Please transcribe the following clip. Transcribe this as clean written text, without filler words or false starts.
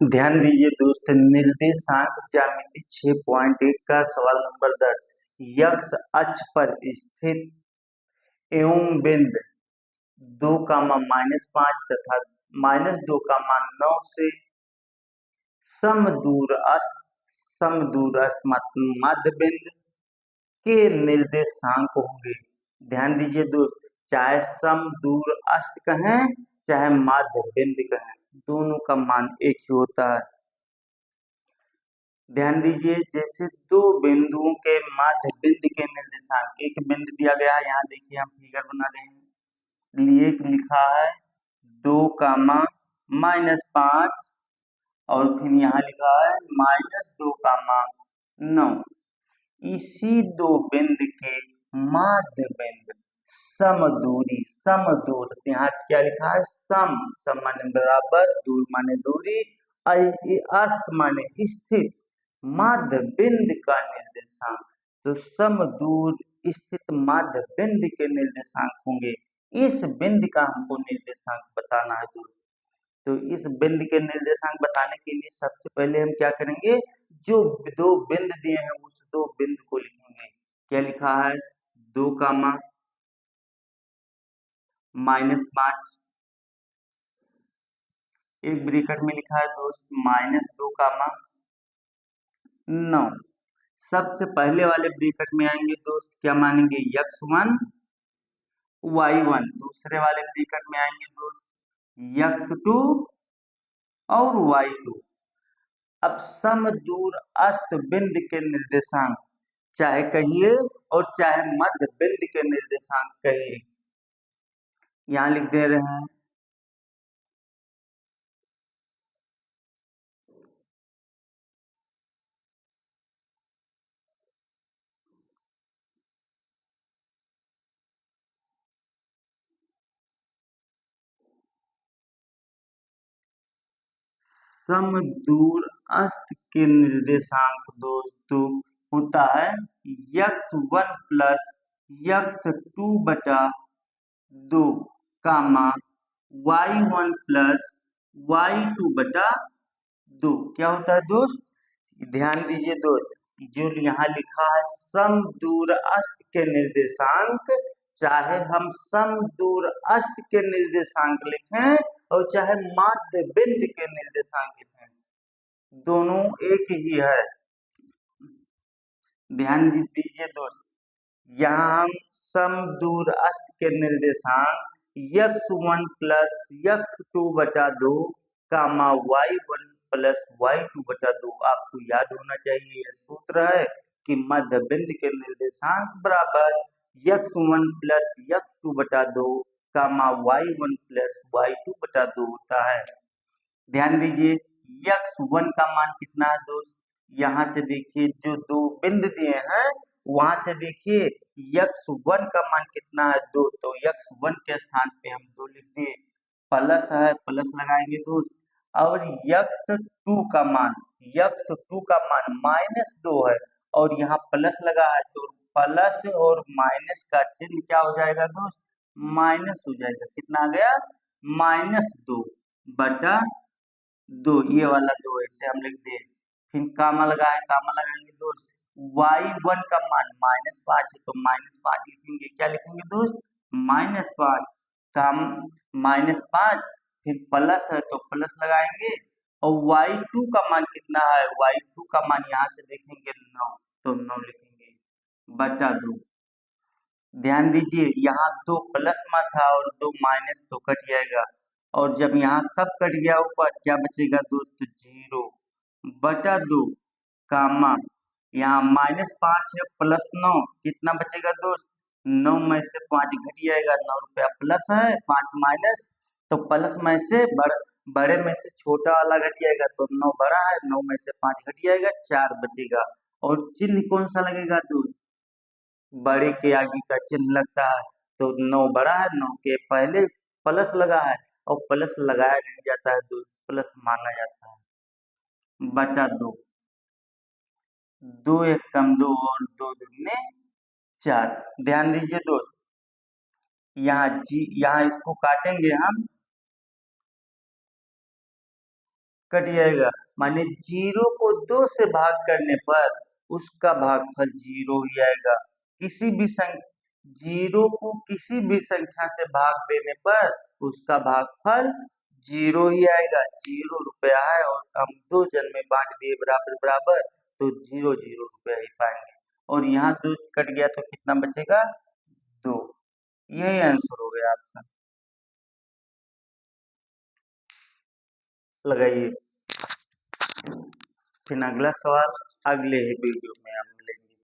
ध्यान दीजिए दोस्त, निर्देशांक ज्यामिति 6.1 का सवाल नंबर 10। यक्ष अक्ष पर स्थित एवं बिंदु 2, -5 तथा -2, 9 से समदूरस्थ मध्य बिंदु के निर्देशांक होंगे। ध्यान दीजिए दोस्त, चाहे समदूरस्थ कहें चाहे मध्य बिंदु कहें, दोनों का मान एक ही होता है। ध्यान दीजिए, जैसे दो बिंदुओं के मध्य बिंदु के निर्देशांक, एक बिंदु दिया गया है, यहाँ देखिए हम फिगर बना रहे हैं, एक लिखा है 2, -5 और फिर यहाँ लिखा है -2, 9। इसी दो बिंदु के मध्य बिंदु समदूरी, समदूर, यहाँ क्या लिखा है सम माने बराबर, दूर माने दूरी, अस्त माने स्थित, मध्य बिंदु का निर्देशांक, तो समदूर स्थित मध्य बिंदु के निर्देशांक होंगे। इस बिंदु का हमको निर्देशांक बताना है दोस्तों। तो इस बिंदु के निर्देशांक बताने के लिए सबसे पहले हम क्या करेंगे, जो दो बिंदु दिए हैं उस दो बिंदु को लिखेंगे। क्या लिखा है 2, -5, एक ब्रैकेट में लिखा है दोस्त -2, 9। सबसे पहले वाले ब्रैकेट में आएंगे दोस्त, क्या मानेंगे x1 y1, दूसरे वाले ब्रैकेट में आएंगे दोस्त x2 और y2। अब समदूर अस्त बिंदु के निर्देशांक चाहे कहिए और चाहे मध्य बिंदु के निर्देशांक कहिए, यहां लिख दे रहे हैं समदूर अस्त के निर्देशांक दोस्तों होता है x1 प्लस x2 बटा 2, y1 प्लस y2 बटा 2। क्या होता है दोस्त, ध्यान दीजिए दोस्त, जो यहाँ लिखा है समदूर अस्त के निर्देशांक, चाहे हम समदूर अस्त के निर्देशांक लिखें और चाहे मध्य बिंदु के निर्देशांक लिखें, दोनों एक ही है। ध्यान दीजिए दोस्त, यहाँ हम समदूर अस्त के निर्देशांक x1 प्लस x2 बटा 2, y1 प्लस y2 बटा 2, आपको याद होना चाहिए यह सूत्र है कि मध्य बिंदु के निर्देशांक बराबर x1 प्लस x2 बटा 2, y1 प्लस y2 बटा 2 होता है। ध्यान दीजिए, x1 का मान कितना है दोस्त, यहाँ से देखिए जो दो बिंदु दिए हैं वहां से देखिए x1 का मान कितना है 2, तो x1 के स्थान पे हम 2 लिख दिए, प्लस है प्लस लगाएंगे दोस्त, और x2 का मान -2 है और यहाँ प्लस लगा है, तो प्लस और माइनस का चिन्ह क्या हो जाएगा दोस्त, माइनस हो जाएगा। कितना आ गया -2 बटा 2, ये वाला 2 ऐसे हम लिख दिए, फिर कामा लगाएंगे दोस्त, y1 का मान -5 है तो -5 लिखेंगे, क्या लिखेंगे दोस्त -5, काम -5, फिर प्लस है तो प्लस लगाएंगे, और y2 का मान कितना है, y2 का मान यहाँ से देखेंगे 9, तो 9 लिखेंगे बटा 2। ध्यान दीजिए, यहाँ 2 प्लस में था और 2 माइनस, तो कट जाएगा, और जब यहाँ सब कट गया ऊपर क्या बचेगा दोस्त 0 बटा 2, कामा यहाँ -5 है प्लस 9, कितना बचेगा दोस्त 9 में से 5 घट जाएगा, 9 रुपया प्लस है 5 माइनस, तो प्लस में से बड़े में से छोटा वाला घट जाएगा, तो 9 बड़ा है, 9 में से 5 घट जाएगा, 4 बचेगा। और चिन्ह कौन सा लगेगा दोस्त, बड़े के आगे का चिन्ह लगता है, तो 9 बड़ा है, 9 के पहले प्लस लगा है और प्लस लगाया नहीं जाता है दोस्त, प्लस माना जाता है बटा 2, 2 एक कम 2 और 2 दूनी 4। ध्यान दीजिए दोस्त, यहाँ इसको काटेंगे हम, कट जाएगा। माने जीरो को 2 से भाग करने पर उसका भागफल जीरो ही आएगा। किसी भी संख्या जीरो को किसी भी संख्या से भाग देने पर उसका भागफल जीरो ही आएगा। 0 रुपया है और हम 2 जन में बांट दिए बराबर बराबर, तो 0 0 रुपया ही पाएंगे। और यहाँ 2 कट गया तो कितना बचेगा? 2। यही आंसर हो गया आपका। लगाइए। फिर अगला सवाल अगले वीडियो में हम